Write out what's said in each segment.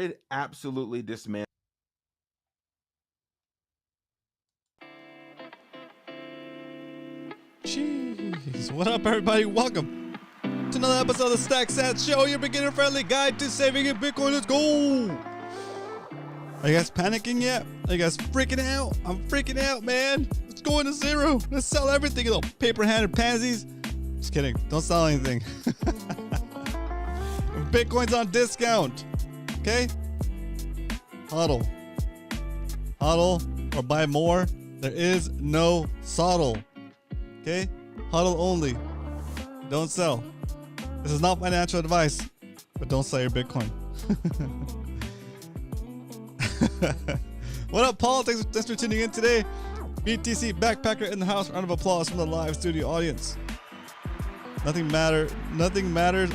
grid absolutely dismantled. Jeez, what up, everybody? Welcome to another episode of the Stack Sats Show, your beginner-friendly guide to saving in Bitcoin. Let's go! Are you guys panicking yet? Are you guys freaking out? I'm freaking out, man. Let's go into zero. Let's sell everything, you little paper-handed pansies. Just kidding. Don't sell anything. Bitcoin's on discount. Okay? Hodl. Hodl or buy more. There is no SODL. Okay? Hodl only. Don't sell. This is not financial advice, but don't sell your Bitcoin. What up, Paul? Thanks for tuning in today. BTC Backpacker in the house. Round of applause from the live studio audience. Nothing matters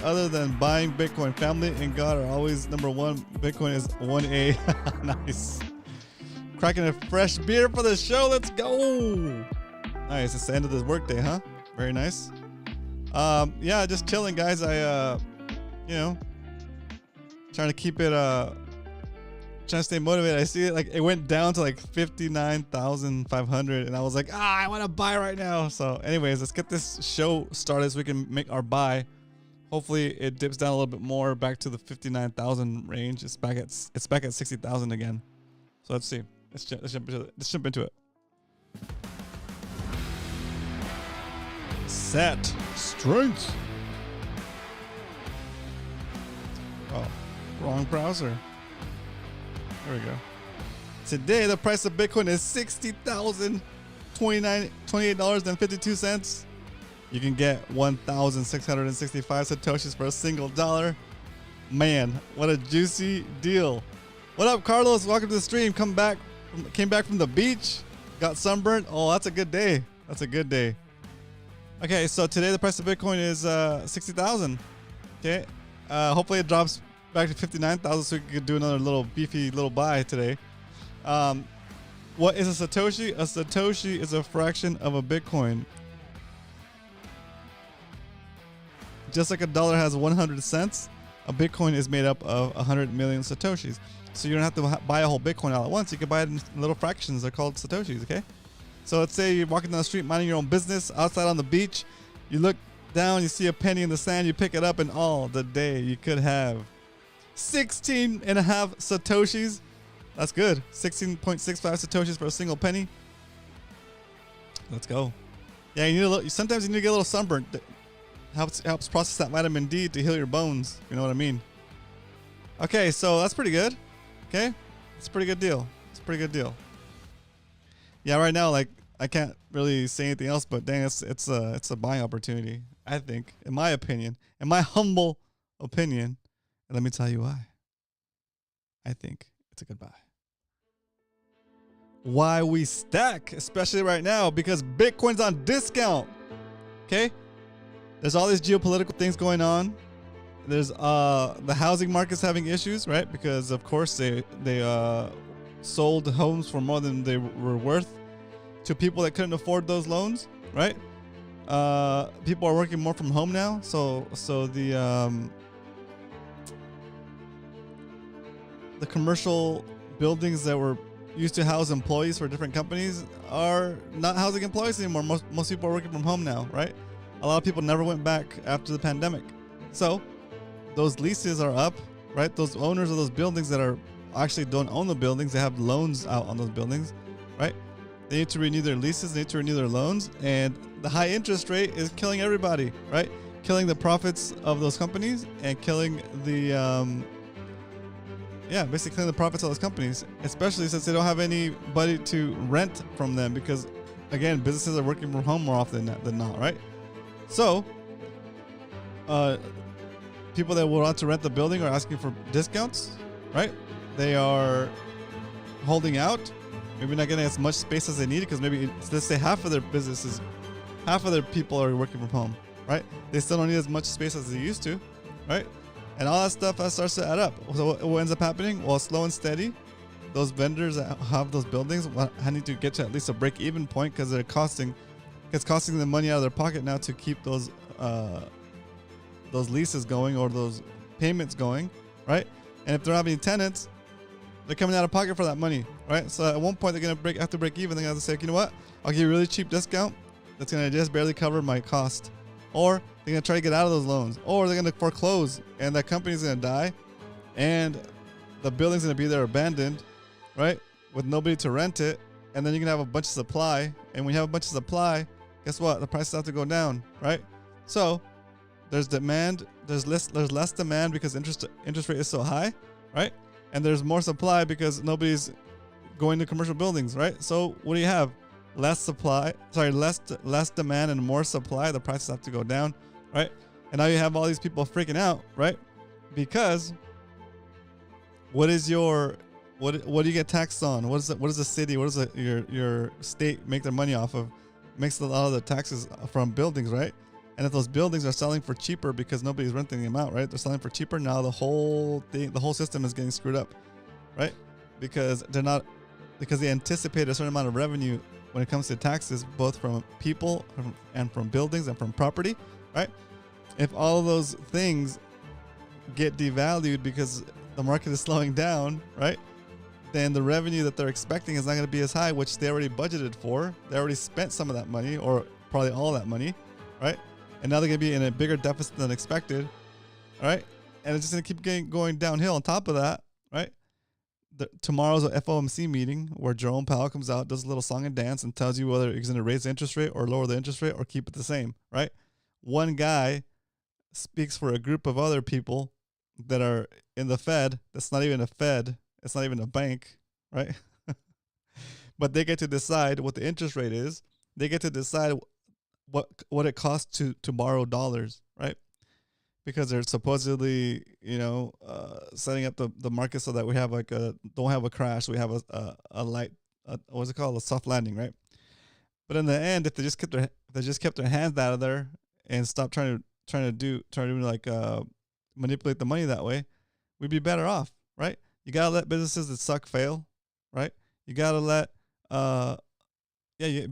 other than buying Bitcoin. Family and God are always number one. Bitcoin is 1A. Nice. Cracking a fresh beer for the show. Let's go. Nice. It's the end of this workday, huh? Very nice. Yeah, just chilling, guys. I, trying to keep it, trying to stay motivated. I see it like it went down to like 59,500, and I was like, I want to buy right now. So, anyways, let's get this show started so we can make our buy. Hopefully, it dips down a little bit more, back to the 59,000 range. It's back at 60,000 again. So let's see. Let's jump into it. Set strength. Oh, wrong browser. There we go. Today, the price of Bitcoin is $60,028.52. You can get 1,665 Satoshis for a single dollar. Man, what a juicy deal. What up, Carlos? Welcome to the stream. Came back from the beach. Got sunburned. Oh, that's a good day. That's a good day. Okay, so today the price of Bitcoin is 60,000. Okay. Hopefully it drops back to 59,000 so we could do another little beefy little buy today. What is a Satoshi? A Satoshi is a fraction of a Bitcoin. Just like a dollar has 100 cents, a Bitcoin is made up of 100 million Satoshis. So you don't have to buy a whole Bitcoin all at once. You can buy it in little fractions. They're called Satoshis, okay? So let's say you're walking down the street minding your own business outside on the beach. You look down, you see a penny in the sand, you pick it up, and all the day you could have 16 and a half Satoshis. That's good. 16.65 Satoshis for a single penny. Let's go. Yeah, sometimes you need to get a little sunburnt. Helps process that vitamin D to heal your bones. You know what I mean? Okay, so that's pretty good. Okay, it's a pretty good deal. It's a pretty good deal. Yeah, right now, like, I can't really say anything else, but dang, it's a buying opportunity, I think, in my opinion, in my humble opinion. And let me tell you why. I think it's a good buy. Why we stack, especially right now, because Bitcoin's on discount. Okay? There's all these geopolitical things going on. There's the housing market's having issues, right? Because of course they sold homes for more than they were worth to people that couldn't afford those loans, right? People are working more from home now, so the commercial buildings that were used to house employees for different companies are not housing employees anymore. Most people are working from home now, right? A lot of people never went back after the pandemic. So those leases are up, right? Those owners of those buildings that are actually don't own the buildings, they have loans out on those buildings, right? They need to renew their leases, they need to renew their loans, and the high interest rate is killing everybody, right? Killing the profits of those companies and killing the basically killing the profits of those companies, especially since they don't have anybody to rent from them, because again, businesses are working from home more often than not, right? So people that will want to rent the building are asking for discounts, right? They are holding out, maybe not getting as much space as they need, because maybe, let's say, half of their people are working from home, right? They still don't need as much space as they used to, right? And all that stuff starts to add up. So what ends up happening? Well, slow and steady, those vendors that have those buildings need to get to at least a break-even point, because it's costing them money out of their pocket now to keep those leases going or those payments going, right? And if they don't have any tenants, they're coming out of pocket for that money, right? So at one point they're gonna have to break even. They're gonna have to say, you know what? I'll give you a really cheap discount that's gonna just barely cover my cost, or they're gonna try to get out of those loans, or they're gonna foreclose, and that company's gonna die, and the building's gonna be there abandoned, right, with nobody to rent it, and then you're gonna have a bunch of supply, and when you have a bunch of supply, guess what? The prices have to go down, right? So there's demand, there's less demand because interest rate is so high, right? And there's more supply because nobody's going to commercial buildings, right? So what do you have? Less demand and more supply. The prices have to go down, right? And now you have all these people freaking out, right? Because what do you get taxed on? What is the city? What does your state make their money off of? Makes a lot of the taxes from buildings, right? And if those buildings are selling for cheaper because nobody's renting them out, right? They're selling for cheaper. Now the whole system is getting screwed up, right? Because they anticipate a certain amount of revenue when it comes to taxes, both from people and from buildings and from property, right? If all of those things get devalued because the market is slowing down, right? Then the revenue that they're expecting is not going to be as high, which they already budgeted for. They already spent some of that money, or probably all that money, right? And now they're going to be in a bigger deficit than expected, all right? And it's just going to keep going downhill. On top of that, right? Tomorrow's a FOMC meeting where Jerome Powell comes out, does a little song and dance, and tells you whether he's going to raise the interest rate or lower the interest rate or keep it the same, right? One guy speaks for a group of other people that are in the Fed. That's not even a Fed. It's not even a bank, right? But they get to decide what the interest rate is. They get to decide what it costs to borrow dollars, right? Because they're supposedly, setting up the market so that we have don't have a crash. We have a light, what's it called? A soft landing, right? But in the end, if they just kept their hands out of there and stopped trying to manipulate the money that way, we'd be better off, right? You gotta let businesses that suck fail, right? You gotta let you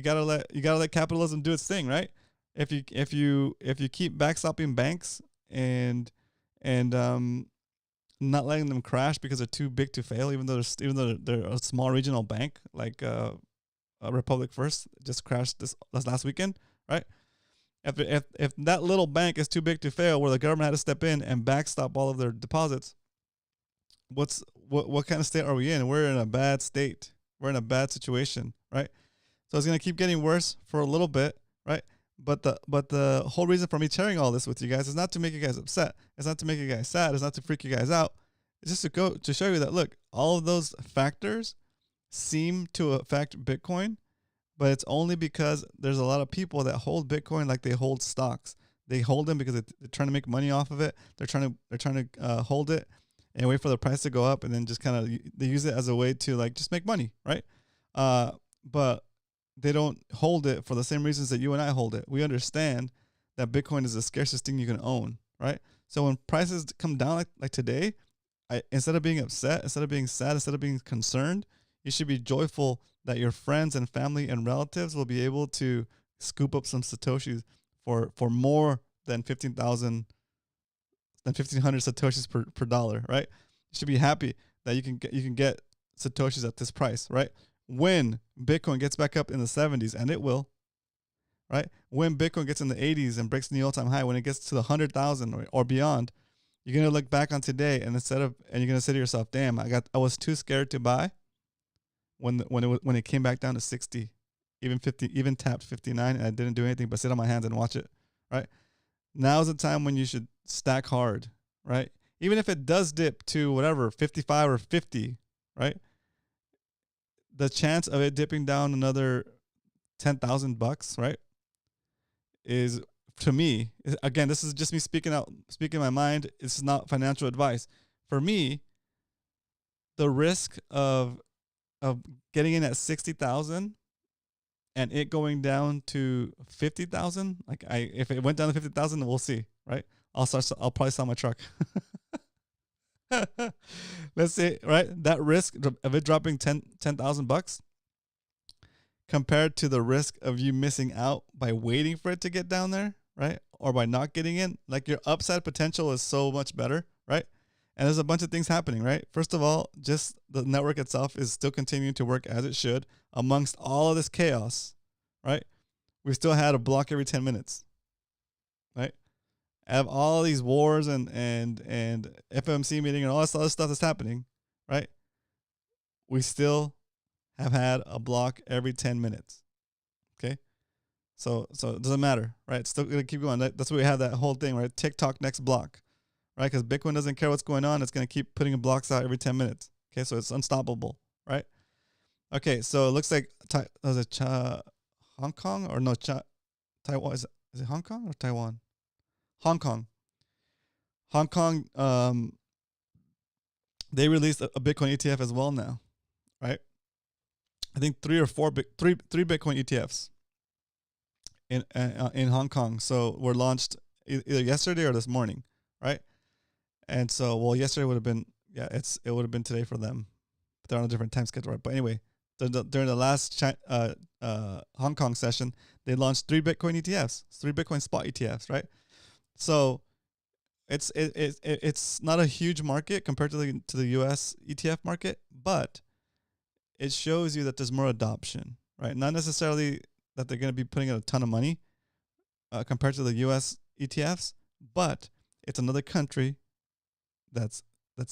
gotta let capitalism do its thing, right? If you keep backstopping banks and not letting them crash because they're too big to fail, even though they're a small regional bank like Republic First just crashed this last weekend, right? If that little bank is too big to fail, where the government had to step in and backstop all of their deposits, what kind of state are we in? We're in a bad state. We're in a bad situation, right? So it's gonna keep getting worse for a little bit, right? But the whole reason for me sharing all this with you guys is not to make you guys upset. It's not to make you guys sad. It's not to freak you guys out. It's just to show you that, look, all of those factors seem to affect Bitcoin, but it's only because there's a lot of people that hold Bitcoin like they hold stocks. They hold them because they're trying to make money off of it. They're trying to hold it and wait for the price to go up, and then just kind of they use it as a way to just make money, right? But they don't hold it for the same reasons that you and I hold it. We understand that Bitcoin is the scarcest thing you can own, right? So when prices come down like today, instead of being upset, instead of being sad, instead of being concerned, you should be joyful that your friends and family and relatives will be able to scoop up some Satoshis for more than 1,500 Satoshis per dollar, right? You should be happy that you can get Satoshis at this price, right? When Bitcoin gets back up in the 70s, and it will, right? When Bitcoin gets in the 80s and breaks the all-time high, when it gets to the 100,000 or beyond, you're gonna look back on today and you're gonna say to yourself, "Damn, I was too scared to buy when it came back down to 60, even 50, even tapped 59, and I didn't do anything but sit on my hands and watch it." Right? Now's the time when you should stack hard, right? Even if it does dip to whatever 55 or 50, right? The chance of it dipping down another $10,000, right, is, to me, again, this is just me speaking my mind. It's not financial advice. For me, the risk of getting in at 60,000 and it going down to 50,000, if it went down to 50,000, then we'll see, right? I'll probably sell my truck. Let's say, right, that risk of it dropping $10,000 compared to the risk of you missing out by waiting for it to get down there, right? Or by not getting in, your upside potential is so much better, right? And there's a bunch of things happening, right? First of all, just the network itself is still continuing to work as it should amongst all of this chaos, right? We still had a block every 10 minutes, right? Have all these wars and FOMC meeting and all this other stuff that's happening, right? We still have had a block every 10 minutes. Okay? So it doesn't matter, right? It's still gonna keep going. That's why we have that whole thing, right? TikTok next block, right? Because Bitcoin doesn't care what's going on. It's gonna keep putting blocks out every 10 minutes. Okay, so it's unstoppable, right? Okay, so it looks like was it Hong Kong or no Taiwan? Is it Hong Kong or Taiwan? Hong Kong. Hong Kong. They released a Bitcoin ETF as well now, right? I think three Bitcoin ETFs in Hong Kong. So were launched either yesterday or this morning, right? And so, well, yesterday would have been it would have been today for them. But they're on a different time schedule, right? But anyway, during the last Hong Kong session, they launched 3 Bitcoin ETFs, 3 Bitcoin spot ETFs, right? So it's not a huge market compared to the US ETF market, but it shows you that there's more adoption, right? Not necessarily that they're going to be putting in a ton of money compared to the US ETFs, but it's another country that's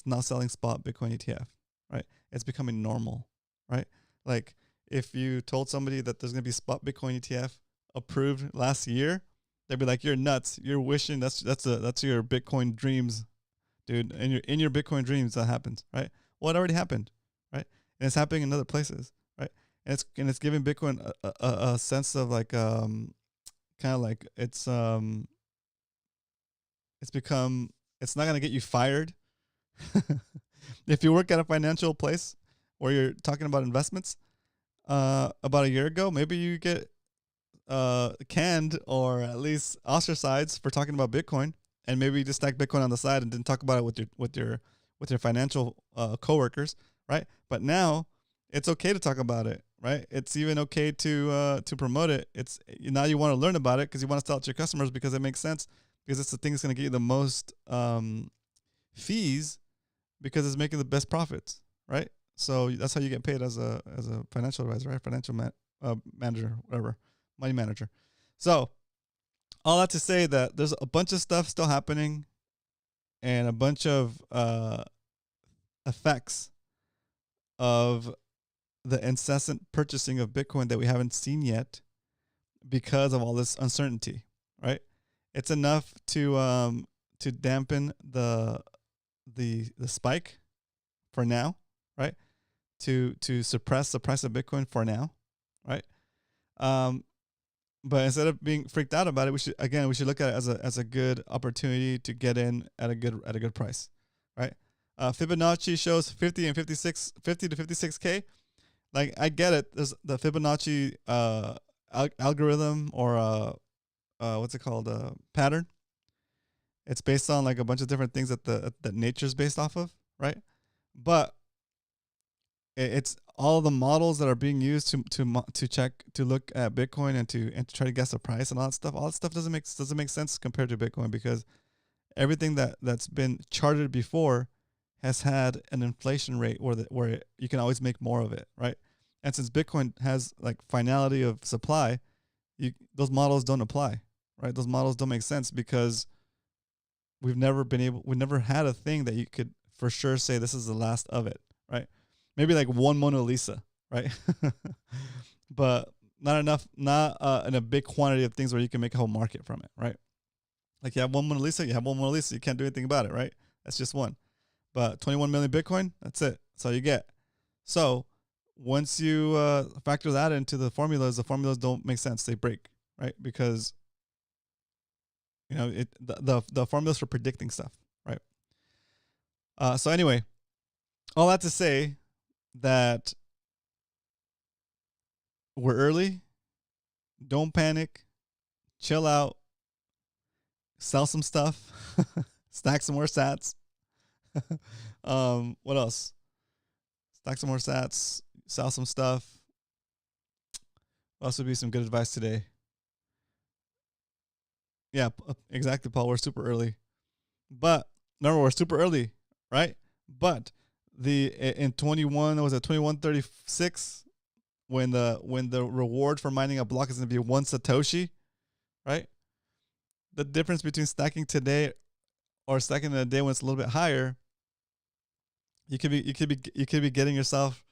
now selling spot Bitcoin ETF, right? It's becoming normal, right? Like if you told somebody that there's going to be spot Bitcoin ETF approved last year, they'd be like, "You're nuts. You're wishing that's your Bitcoin dreams, dude. And in your Bitcoin dreams that happens, right? Well, it already happened, right? And it's happening in other places, right? And it's giving Bitcoin a sense of like kind of like it's become it's not gonna get you fired if you work at a financial place where you're talking about investments. About a year ago, maybe you get canned or at least ostracized for talking about Bitcoin, and maybe you just stack Bitcoin on the side and didn't talk about it with your financial coworkers, right? But now it's okay to talk about it, right? It's even okay to promote it. It's now you want to learn about it because you want to sell it to your customers because it makes sense, because it's the thing that's going to get you the most fees because it's making the best profits, right? So that's how you get paid as a financial advisor, right? Financial manager, whatever, money manager. So all that to say that there's a bunch of stuff still happening and a bunch of effects of the incessant purchasing of Bitcoin that we haven't seen yet because of all this uncertainty, right? It's enough to dampen the spike for now, right? To suppress the price of Bitcoin for now, right? But instead of being freaked out about it, we should look at it as a good opportunity to get in at a good price, right? Fibonacci shows 50 to 56K. Like I get it. There's the Fibonacci algorithm or what's it called? Pattern. It's based on like a bunch of different things that nature's based off of, right? But it's all the models that are being used to look at Bitcoin and to try to guess the price and all that stuff. All that stuff doesn't make sense compared to Bitcoin, because everything that's been charted before has had an inflation rate where you can always make more of it, right? And since Bitcoin has like finality of supply, those models don't apply, right? Those models don't make sense because we've never had a thing that you could for sure say this is the last of it, right? Maybe like one Mona Lisa, right? But not enough, not in a big quantity of things where you can make a whole market from it, right? Like you have one Mona Lisa, you can't do anything about it, right? That's just one. But 21 million Bitcoin, that's it. That's all you get. So once you factor that into the formulas don't make sense. They break, right? Because the formulas for predicting stuff, right? So anyway, all that to say that we're early. Don't panic. Chill out. Sell some stuff. Stack some more sats. What else? Stack some more sats. Sell some stuff. What else would be some good advice today? Yeah, exactly, Paul. We're super early. But remember, we're super early, right? But in 21, was it 2136, when the reward for mining a block is going to be 1 Satoshi, right? The difference between stacking today or stacking in a day when it's a little bit higher, you could be getting yourself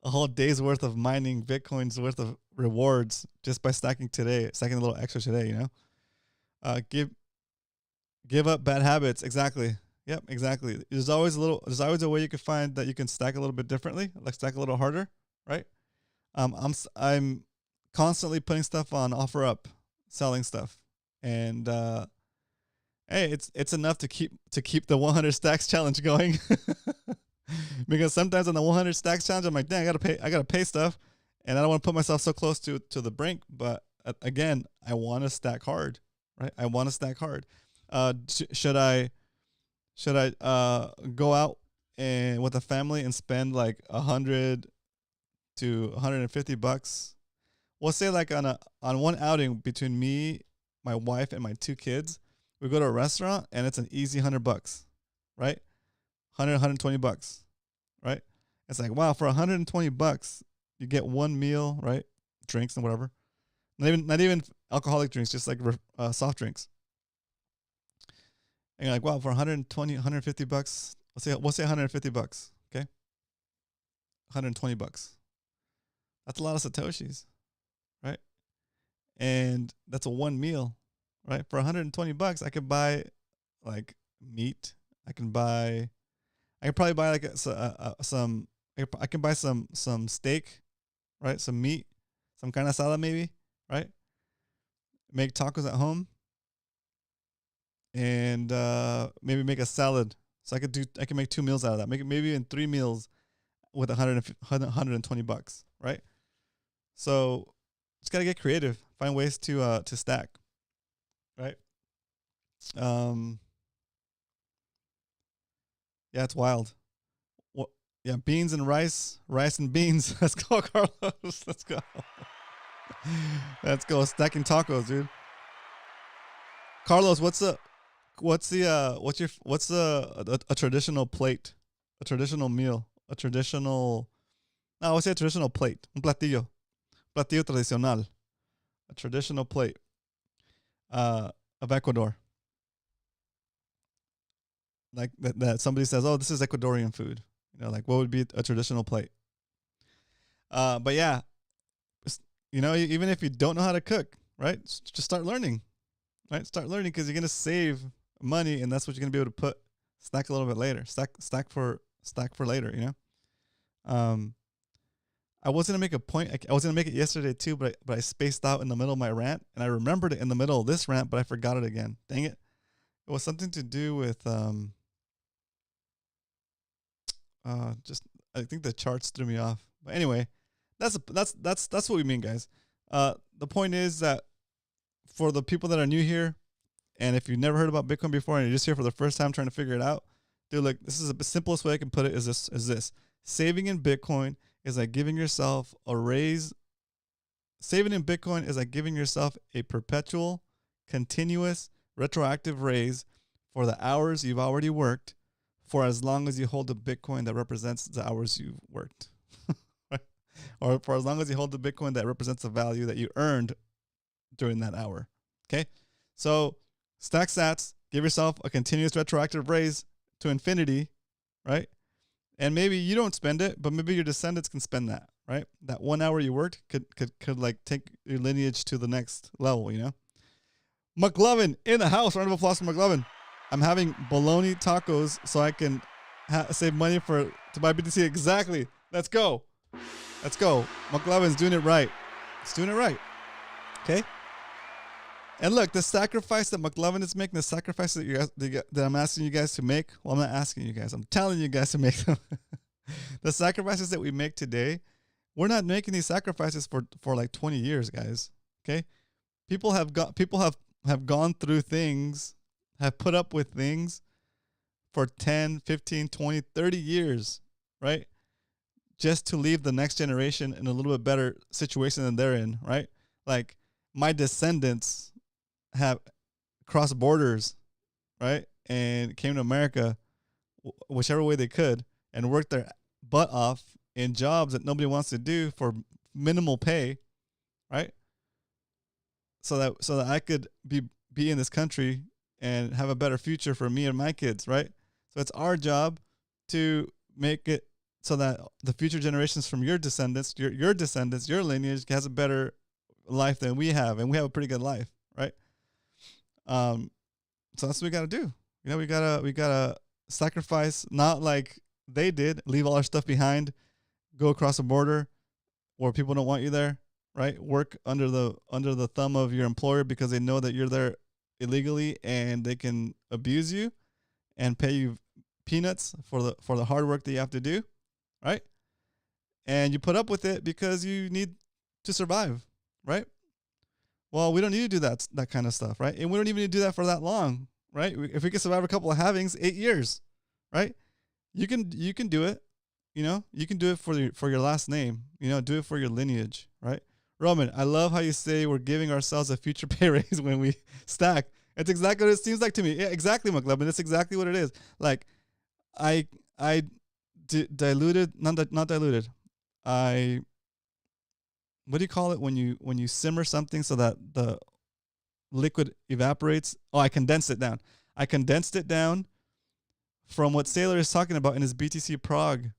a whole day's worth of mining Bitcoin's worth of rewards just by stacking today, stacking a little extra today, you know? Give up bad habits. Exactly. Yep, exactly. There's always a way you can find that you can stack a little bit differently, like stack a little harder, right? I'm constantly putting stuff on OfferUp, selling stuff. And hey, it's enough to keep the 100 stacks challenge going. Because sometimes on the 100 stacks challenge, I'm like, dang, I gotta pay stuff, and I don't want to put myself so close to the brink. But again, I want to stack hard, right? I want to stack hard. Should I go out and with a family and spend like $100 to $150? We'll say like on one outing between me, my wife, and my 2 kids, we go to a restaurant and it's an easy $100, right? 120 bucks, right? It's like, wow, for $120, you get one meal, right? Drinks and whatever. Not even alcoholic drinks, just like soft drinks. And you're like, wow, for 120, 150 bucks, we'll say 150 bucks, okay? 120 bucks. That's a lot of Satoshis, right? And that's a one meal, right? For 120 bucks, I could buy like meat. I can probably buy like I can buy some steak, right? Some meat, some kind of salad maybe, right? Make tacos at home. And maybe make a salad. So I can make 2 meals out of that. Make it maybe in 3 meals with 120 bucks, right? So just gotta get creative. Find ways to stack, right? Yeah, it's wild. What? Yeah, beans and rice and beans. Let's go, Carlos. Let's go. Let's go stacking tacos, dude. Carlos, what's a traditional plate, a traditional meal, I would say a traditional plate, un platillo tradicional, a traditional plate, of Ecuador, like that somebody says, oh, this is Ecuadorian food, you know, like what would be a traditional plate? But yeah, you know, even if you don't know how to cook, right, just start learning, right? Start learning, because you're gonna save money, and that's what you're gonna be able to stack a little bit later, stack for later, you know. I was gonna make a point. I was gonna make it yesterday too, but I spaced out in the middle of my rant, and I remembered it in the middle of this rant, but I forgot it again. Dang it! It was something to do with just, I think the charts threw me off. But anyway, that's what we mean, guys. The point is that for the people that are new here, and if you've never heard about Bitcoin before and you're just here for the first time trying to figure it out, dude, look, this is the simplest way I can put it is this. Saving in Bitcoin is like giving yourself a raise. Saving in Bitcoin is like giving yourself a perpetual, continuous, retroactive raise for the hours you've already worked for as long as you hold the Bitcoin that represents the hours you've worked. Or for as long as you hold the Bitcoin that represents the value that you earned during that hour. Okay? So stack sats, give yourself a continuous retroactive raise to infinity, right? And maybe you don't spend it, but maybe your descendants can spend that, right? That 1 hour you worked could like take your lineage to the next level, you know? McLovin in the house. Round of applause for McLovin. I'm having bologna tacos so I can save money to buy BTC. Exactly. Let's go. Let's go. McLovin's doing it right. He's doing it right. Okay? And look, the sacrifice that McLovin is making, the sacrifice that I'm asking you guys to make, well, I'm not asking you guys. I'm telling you guys to make them. The sacrifices that we make today, we're not making these sacrifices for like 20 years, guys. Okay? People have gone through things, have put up with things for 10, 15, 20, 30 years, right? Just to leave the next generation in a little bit better situation than they're in, right? Like my descendants have crossed borders, right? And came to America whichever way they could and work their butt off in jobs that nobody wants to do for minimal pay, right? So that I could be in this country and have a better future for me and my kids, right? So it's our job to make it so that the future generations from your descendants, your descendants, your lineage has a better life than we have, and we have a pretty good life, right? So that's what we gotta do. We gotta sacrifice, not like they did, leave all our stuff behind, go across the border where people don't want you there, right? Work under the thumb of your employer because they know that you're there illegally and they can abuse you and pay you peanuts for the hard work that you have to do, right? And you put up with it because you need to survive, right? Well, we don't need to do that kind of stuff, right? And we don't even need to do that for that long, right? If we can survive a couple of halvings, 8 years, right? You can do it. You can do it for your last name. Do it for your lineage, right? Roman, I love how you say we're giving ourselves a future pay raise when we stack. It's exactly what it seems like to me. Yeah, exactly, McLovin. It's exactly what it is. Like, I diluted, not diluted. What do you call it when you simmer something so that the liquid evaporates? Oh, I condensed it down. I condensed it down from what Sailor is talking about in his BTC Prague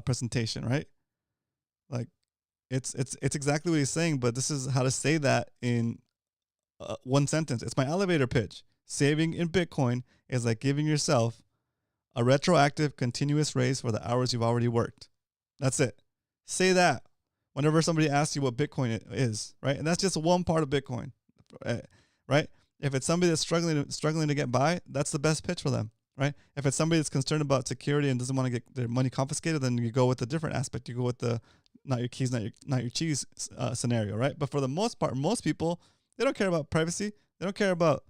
presentation, right? Like, it's exactly what he's saying, but this is how to say that in one sentence. It's my elevator pitch. Saving in Bitcoin is like giving yourself a retroactive continuous raise for the hours you've already worked. That's it. Say that whenever somebody asks you what Bitcoin is, right? And that's just one part of Bitcoin, right? If it's somebody that's struggling to get by, that's the best pitch for them, right? If it's somebody that's concerned about security and doesn't want to get their money confiscated, then you go with a different aspect. You go with the not your keys, not your cheese scenario, right? But for the most part, most people, they don't care about privacy. They don't care about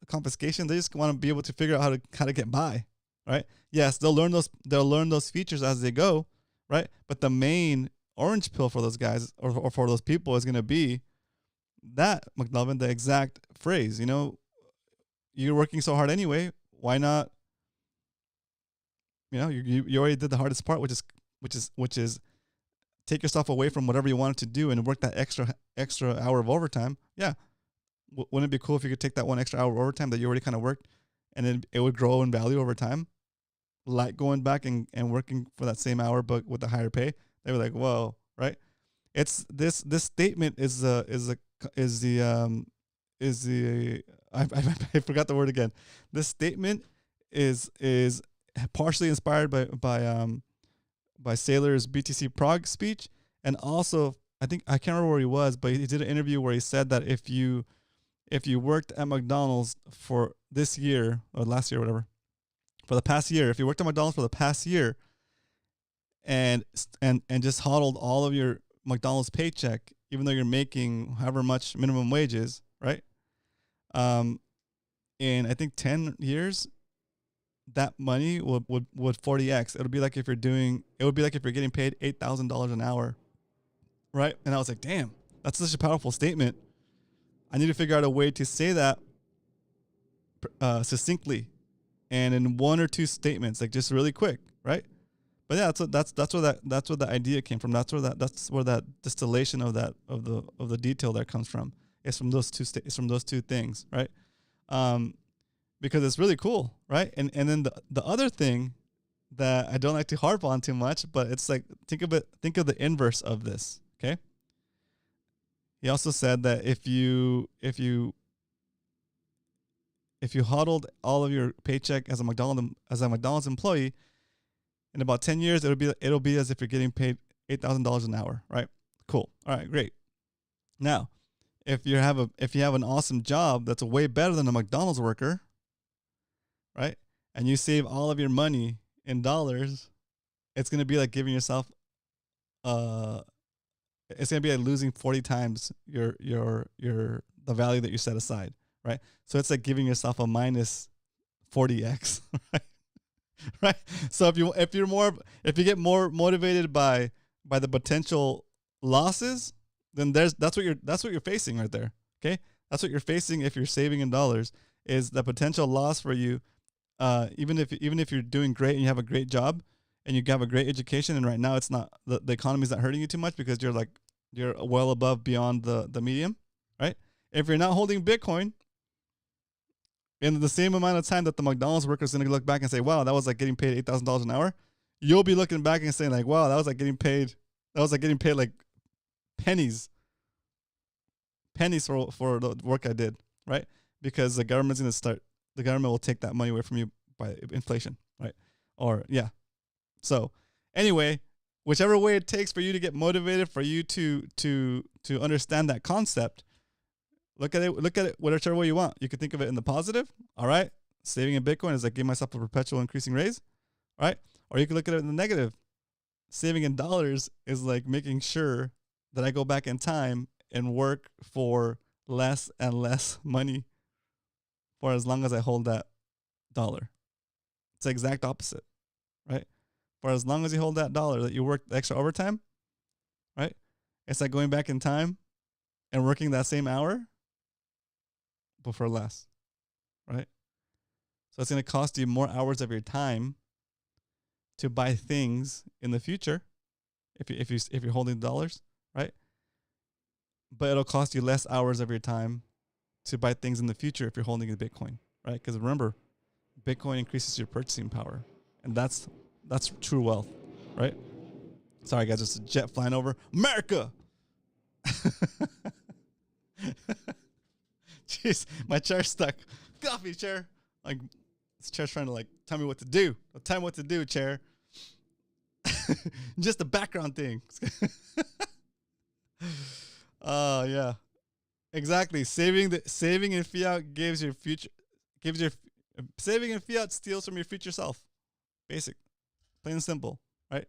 confiscation. They just want to be able to figure out how to get by, right? Yes, they'll learn those features as they go, right? But the main orange pill for those guys or for those people is going to be that, McLovin, the exact phrase. You're working so hard anyway. Why not? You already did the hardest part, which is take yourself away from whatever you wanted to do and work that extra hour of overtime. Yeah. Wouldn't it be cool if you could take that one extra hour of overtime that you already kind of worked and then it would grow in value over time? Like going back and working for that same hour, but with the higher pay. They were like, whoa, right? It's this statement is the I forgot the word again. This statement is partially inspired by Sailor's BTC Prague speech, and also I can't remember where he was, but he did an interview where he said that if you worked at McDonald's for this year or last year or whatever, for the past year, if you worked at McDonald's for the past year and just hodled all of your McDonald's paycheck, even though you're making however much minimum wages, right? In I think 10 years, that money would 40x. It would be like if you're getting paid $8,000 an hour, right? And I was like, damn, that's such a powerful statement. I need to figure out a way to say that succinctly and in one or two statements, like just really quick, right? But yeah, that's where the idea came from. That's where that distillation of the detail that comes from. It's from those two things, right? Because it's really cool, right? And then the other thing that I don't like to harp on too much, but it's like think of the inverse of this, okay? He also said that if you hodled all of your paycheck as a McDonald's employee, in about 10 years it'll be as if you're getting paid $8,000 an hour, right? Cool. All right, great. Now, if you have an awesome job that's way better than a McDonald's worker, right? And you save all of your money in dollars, it's going to be like giving yourself it's going to be like losing 40 times the value that you set aside, right? So it's like giving yourself a minus 40x, right? Right? So if you get more motivated by the potential losses, then that's what you're facing right there. Okay? That's what you're facing if you're saving in dollars, is the potential loss for you even if you're doing great and you have a great job and you have a great education, and right now it's not the economy's not hurting you too much because you're well above beyond the medium, right? If you're not holding Bitcoin in the same amount of time that the McDonald's worker is going to look back and say, wow, that was like getting paid $8,000 an hour, you'll be looking back and saying like, wow, that was like getting paid like pennies for the work I did, right? Because the government will take that money away from you by inflation, right? Or yeah. So anyway, whichever way it takes for you to get motivated, for you to understand that concept, look at it whichever way you want. You can think of it in the positive, all right? Saving in Bitcoin is like giving myself a perpetual increasing raise, all right? Or you can look at it in the negative. Saving in dollars is like making sure that I go back in time and work for less and less money for as long as I hold that dollar. It's the exact opposite, right? For as long as you hold that dollar that you work extra overtime, right? It's like going back in time and working that same hour, but for less, right? So it's going to cost you more hours of your time to buy things in the future if you're holding dollars, right? But it'll cost you less hours of your time to buy things in the future if you're holding a Bitcoin, right? Because remember, Bitcoin increases your purchasing power, and that's true wealth, right? Sorry, guys, just a jet flying over America. Jeez, my chair's stuck. Coffee chair. Like, this chair's trying to like tell me what to do. Tell me what to do, chair. Just a background thing. Yeah, exactly. Saving in fiat gives your future, saving in fiat steals from your future self. Basic, plain and simple, right?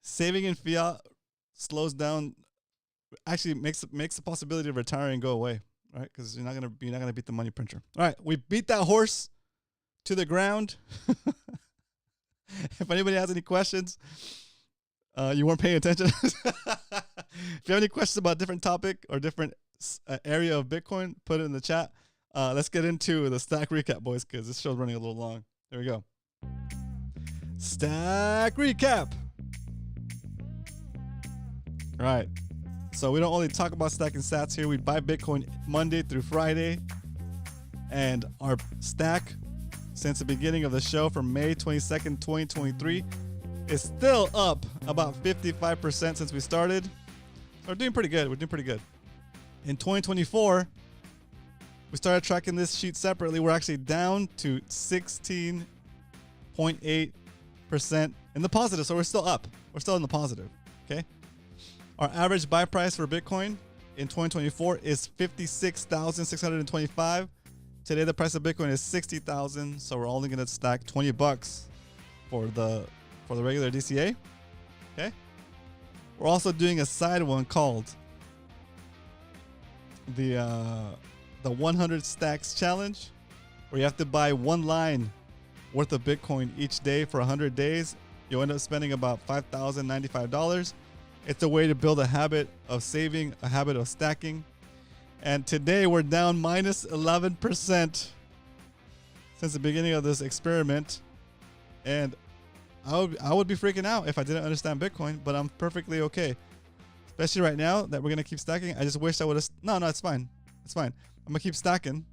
Saving in fiat slows down, actually makes the possibility of retiring go away, right? Because you're not gonna beat the money printer. All right, we beat that horse to the ground. If anybody has any questions, you weren't paying attention. If you have any questions about a different topic or different area of Bitcoin, put it in the chat. Let's get into the stack recap, boys, because this show's running a little long. There we go. Stack recap. All right. So we don't only talk about stacking sats here. We buy Bitcoin Monday through Friday. And our stack since the beginning of the show from May 22nd, 2023 is still up about 55% since we started. So we're doing pretty good. In 2024, we started tracking this sheet separately. We're actually down to 16.8% in the positive. So we're still up. We're still in the positive. Okay. Our average buy price for Bitcoin in 2024 is $56,625. Today, the price of Bitcoin is $60,000. So we're only going to stack $20 for the regular DCA. Okay. We're also doing a side one called the 100 stacks challenge, where you have to buy one line worth of Bitcoin each day for 100 days. You'll end up spending about $5,095. It's a way to build a habit of saving, a habit of stacking. And today we're down minus 11% since the beginning of this experiment. And I would be freaking out if I didn't understand Bitcoin, but I'm perfectly okay. Especially right now that we're going to keep stacking. I just wish I would have... No, it's fine. It's fine. I'm going to keep stacking.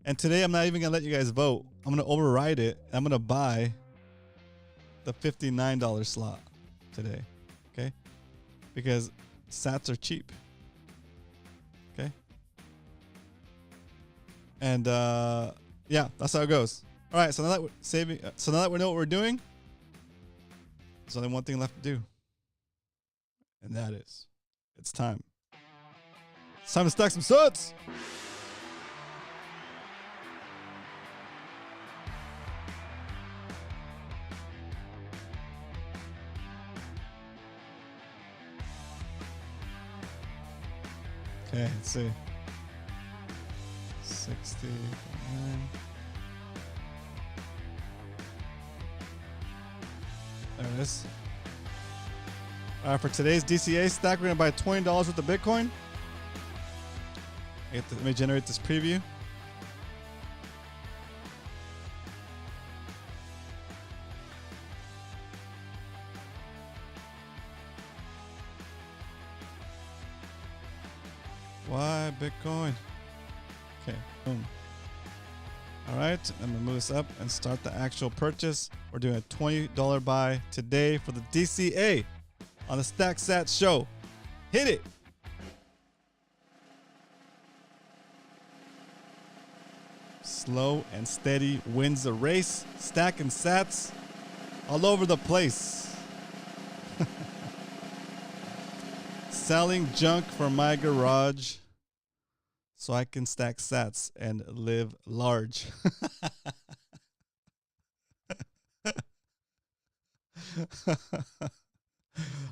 And today I'm not even going to let you guys vote. I'm going to override it. I'm going to buy the $59 slot today. Okay? Because sats are cheap. Okay? And yeah, that's how it goes. All right, so now that we're saving, so now that we know what we're doing, there's only one thing left to do. And that is, it's time. It's time to stack some sats. Okay, let's see. 60, 9. There it is. All right, for today's DCA stack, we're going to buy $20 worth of Bitcoin. Let me generate this preview. Why Bitcoin? Okay, boom. All right, I'm gonna move this up and start the actual purchase. We're doing a $20 buy today for the DCA on the Stack Sats show. Hit it. Slow and steady wins the race. Stacking sats all over the place. Selling junk from my garage so I can stack sats and live large.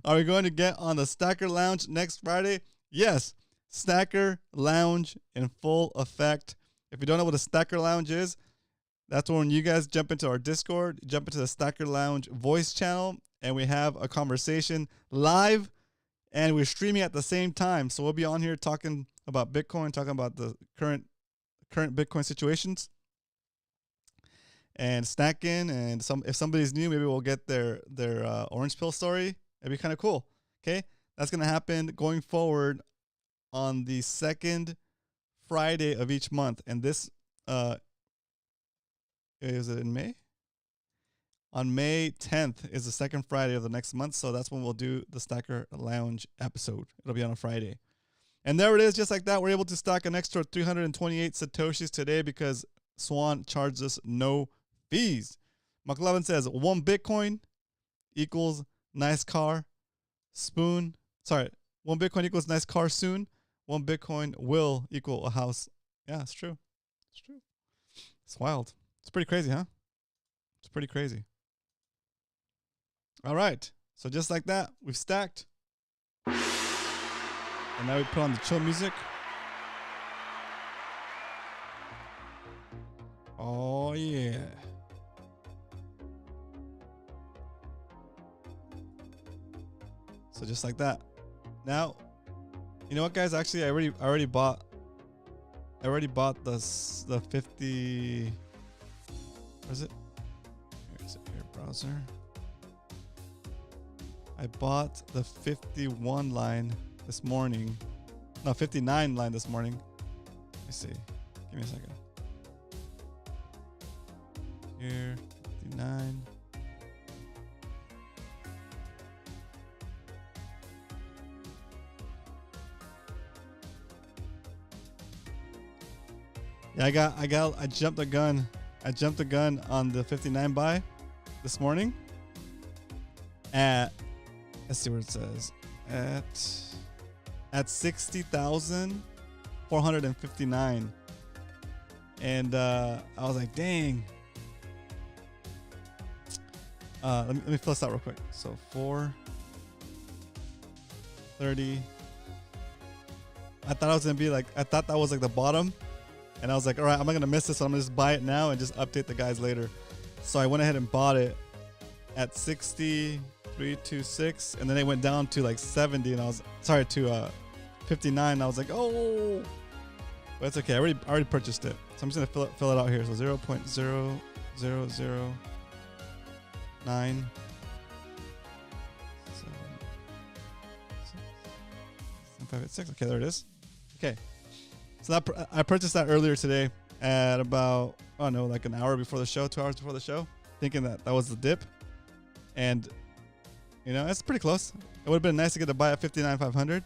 Are we going to get on the Stacker Lounge next Friday? Yes. Stacker Lounge in full effect. If you don't know what a Stacker Lounge is, that's when you guys jump into our Discord, jump into the Stacker Lounge voice channel, and we have a conversation live, and we're streaming at the same time. So we'll be on here talking about Bitcoin, talking about the current Bitcoin situations, and stacking. And if somebody's new, maybe we'll get their orange pill story. It'd be kind of cool. Okay, that's gonna happen going forward on the second Friday of each month, and this is it in May? On May 10th is the second Friday of the next month, so that's when we'll do the Stacker Lounge episode. It'll be on a Friday. And there it is, just like that. We're able to stack an extra 328 Satoshis today because Swan charged us no fees. McLovin says 1 Bitcoin equals nice car spoon. Sorry, 1 Bitcoin equals nice car soon. 1 Bitcoin will equal a house. Yeah, it's true. It's true. It's wild. It's pretty crazy, huh? It's pretty crazy. All right. So just like that, we've stacked. And now we put on the chill music. Oh, yeah. So just like that. Now, you know what, guys? Actually, I already bought the 50. Where is it? Here is it here, browser. I bought the 51 line this morning. No, 59 line this morning. Let me see. Give me a second. Here, 59. Yeah, I jumped the gun. I jumped the gun on the 59 buy this morning at, let's see where it says, at 60,459. And I was like, dang. Let me fill this out real quick. So 430. I thought that was like the bottom. And I was like, all right, I'm not going to miss this, so I'm going to just buy it now and just update the guys later. So I went ahead and bought it at 63.26, and then it went down to like 70, and I was, sorry, to 59, and I was like, oh. But it's okay, I already purchased it. So I'm just going to fill it out here. So 0.0009. 586. Okay, there it is. Okay. So I purchased that earlier today at about, like an hour before the show, 2 hours before the show, thinking that was the dip. And, it's pretty close. It would have been nice to get a buy at 59,500.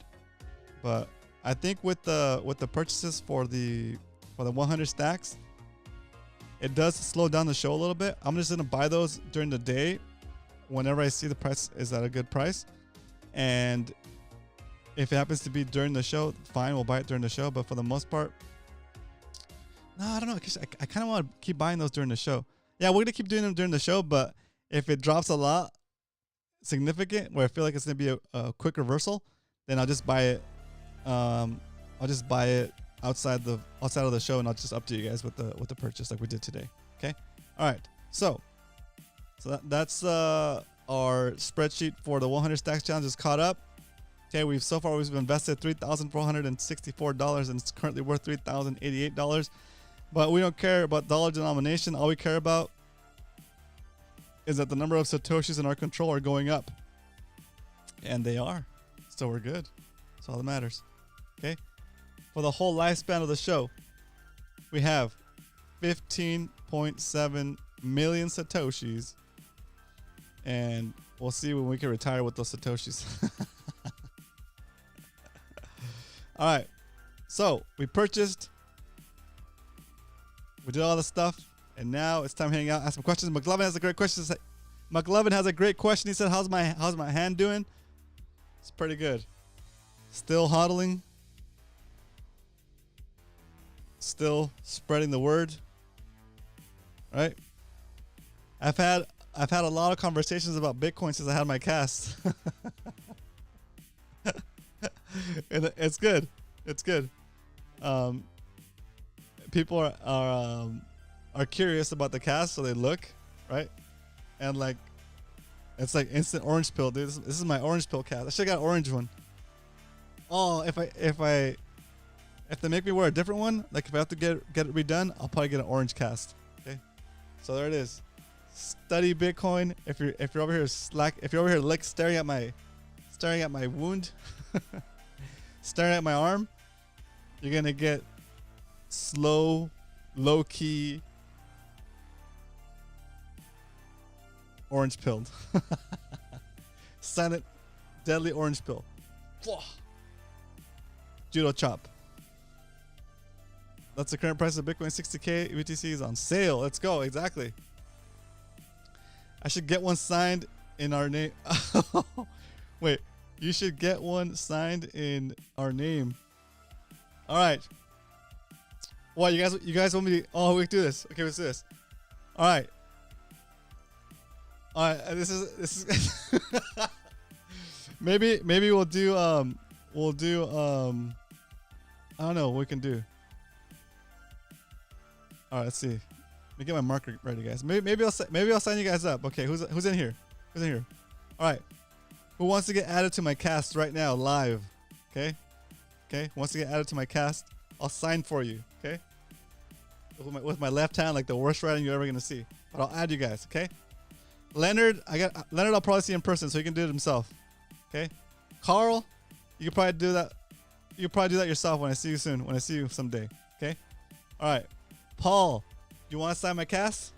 But I think with the purchases for the 100 stacks, it does slow down the show a little bit. I'm just going to buy those during the day whenever I see the price is at a good price. And if it happens to be during the show, fine, we'll buy it during the show. But for the most part, no, I don't know. I kind of want to keep buying those during the show. Yeah, we're going to keep doing them during the show. But if it drops a lot, significant, where I feel like it's going to be a quick reversal, then I'll just buy it. I'll just buy it outside of the show, and I'll just update you guys with the purchase like we did today. Okay. All right. So that's our spreadsheet for the 100 stacks challenge is caught up. Okay, we've invested $3,464, and it's currently worth $3,088. But we don't care about dollar denomination. All we care about is that the number of Satoshis in our control are going up. And they are. So we're good. That's all that matters. Okay. for the whole lifespan of the show, we have 15.7 million Satoshis. And we'll see when we can retire with those Satoshis. All right. So we purchased. We did all the stuff. And now it's time to hang out, ask some questions. McLovin has a great question. McLovin has a great question. He said, how's my hand doing? It's pretty good. Still hodling. Still spreading the word. Right? I've had a lot of conversations about Bitcoin since I had my cast. And it's good. It's good. People are curious about the cast, so they look, right? And like, it's like instant orange pill, dude. This is my orange pill cast. I should have got an orange one. Oh, if they make me wear a different one, like if I have to get it redone, I'll probably get an orange cast. Okay, so there it is. Study Bitcoin. If you're over here if you're over here staring at my wound, staring at my arm, you're gonna get slow, low key orange pilled. Silent, deadly orange pill. Judo chop. That's the current price of Bitcoin. 60K BTC is on sale. Let's go. Exactly. I should get one signed in our name. Wait, you should get one signed in our name. All right. What, you guys want me to? Oh, we can do this. Okay, let's do this. All right. All right. This is maybe we'll do I don't know what we can do. All right, let's see. Let me get my marker ready, guys. Maybe I'll sign you guys up. Okay, who's in here? Who's in here? All right. Who wants to get added to my cast right now, live? Okay. Okay. Who wants to get added to my cast? I'll sign for you. Okay. With my left hand, like the worst writing you're ever gonna see. But I'll add you guys. Okay. Leonard, Leonard. I'll probably see in person, so he can do it himself. Okay. Carl, you can probably do that. You can probably do that yourself when I see you soon. When I see you someday. Okay. All right. Paul, you want to sign my cast?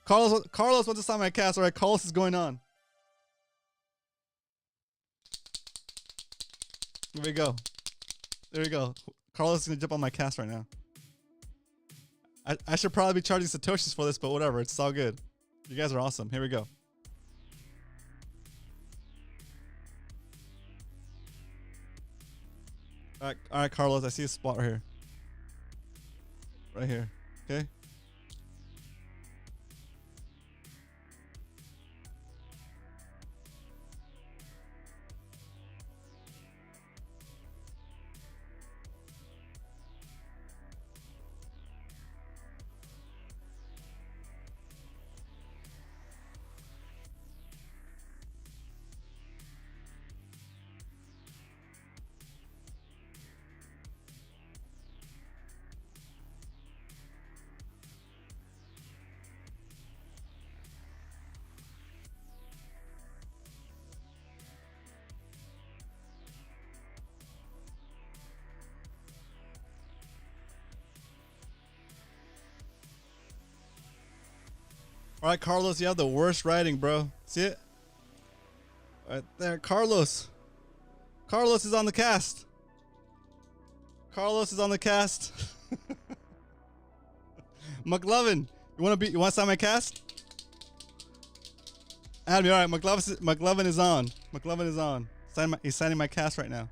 Carlos wants to sign my cast. All right, Carlos is going on. Here we go. There we go. Carlos is gonna jump on my cast right now. I should probably be charging Satoshis for this, but whatever. It's all good. You guys are awesome. Here we go. All right, Carlos. I see a spot right here. Right here. Okay. All right, Carlos, you have the worst writing, bro. See it? Right there, Carlos. Carlos is on the cast. Carlos is on the cast. McLovin, you want to sign my cast? Add me. All right, McLovin is on. McLovin is on. He's signing my cast right now.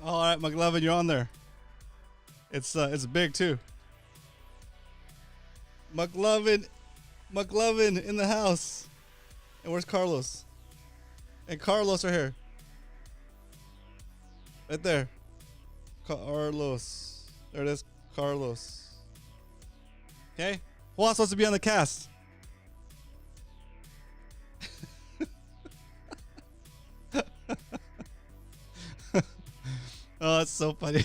All right, McLovin, you're on there. It's big too. McLovin in the house. And where's Carlos? And Carlos right here. Right there. Carlos. There it is. Carlos. Okay. Who else wants to be on the cast? Oh, that's so funny.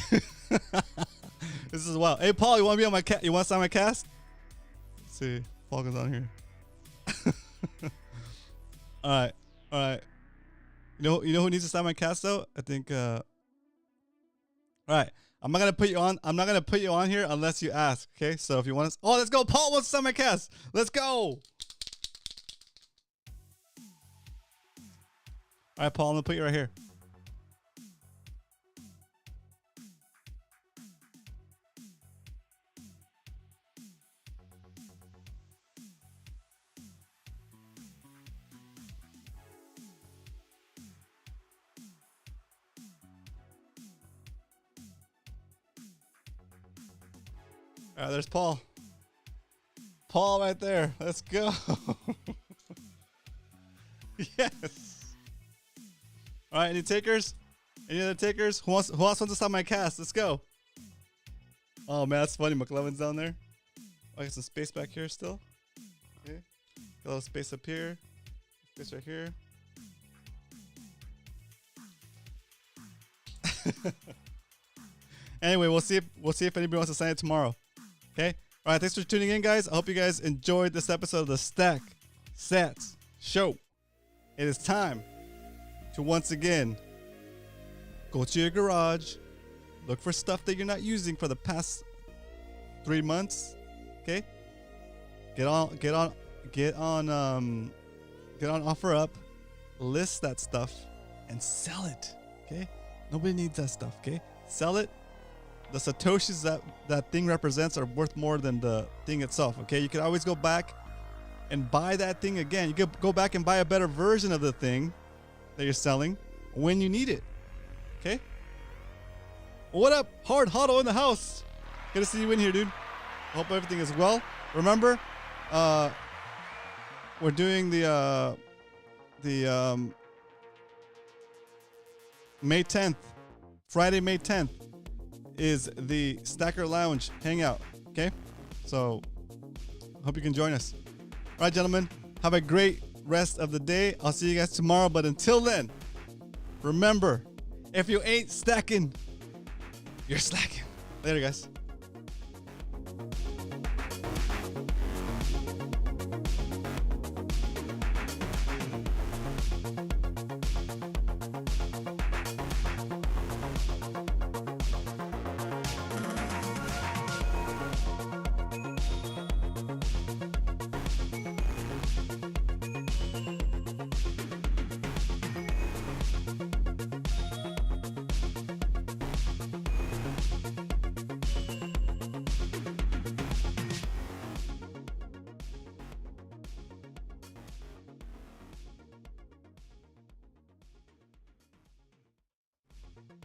This is wild. Hey, Paul, you want to be on my cast? You want to sign my cast? Let's see. Paul goes on here. All right. All right. You know who needs to sign my cast though? I think. All right. I'm not gonna put you on. I'm not gonna put you on here unless you ask. Okay. So if you want to, oh, let's go. Paul wants to sign my cast. Let's go. All right, Paul. I'm gonna put you right here. All right, there's Paul. Paul right there. Let's go. Yes. All right, any takers? Any other takers? Who else wants to stop my cast? Let's go. Oh man, that's funny. McLovin's down there. I got some space back here still. Okay. Got a little space up here. Space right here. Anyway, we'll see if anybody wants to sign it tomorrow. Okay. All right. Thanks for tuning in, guys. I hope you guys enjoyed this episode of the Stack Sats Show. It is time to once again go to your garage, look for stuff that you're not using for the past 3 months. Okay. Get on OfferUp, list that stuff, and sell it. Okay. Nobody needs that stuff. Okay. Sell it. The Satoshis that thing represents are worth more than the thing itself. Okay, you can always go back and buy that thing again. You could go back and buy a better version of the thing that you're selling when you need it. Okay. What up, Hodl in the house? Good to see you in here, dude. Hope everything is well. Remember, we're doing the May 10th, Friday, May 10th. Is the Stacker Lounge hangout. Okay, so hope you can join us. All right, gentlemen, have a great rest of the day. I'll see you guys tomorrow, but until then, remember, if you ain't stacking, you're slacking. Later, guys.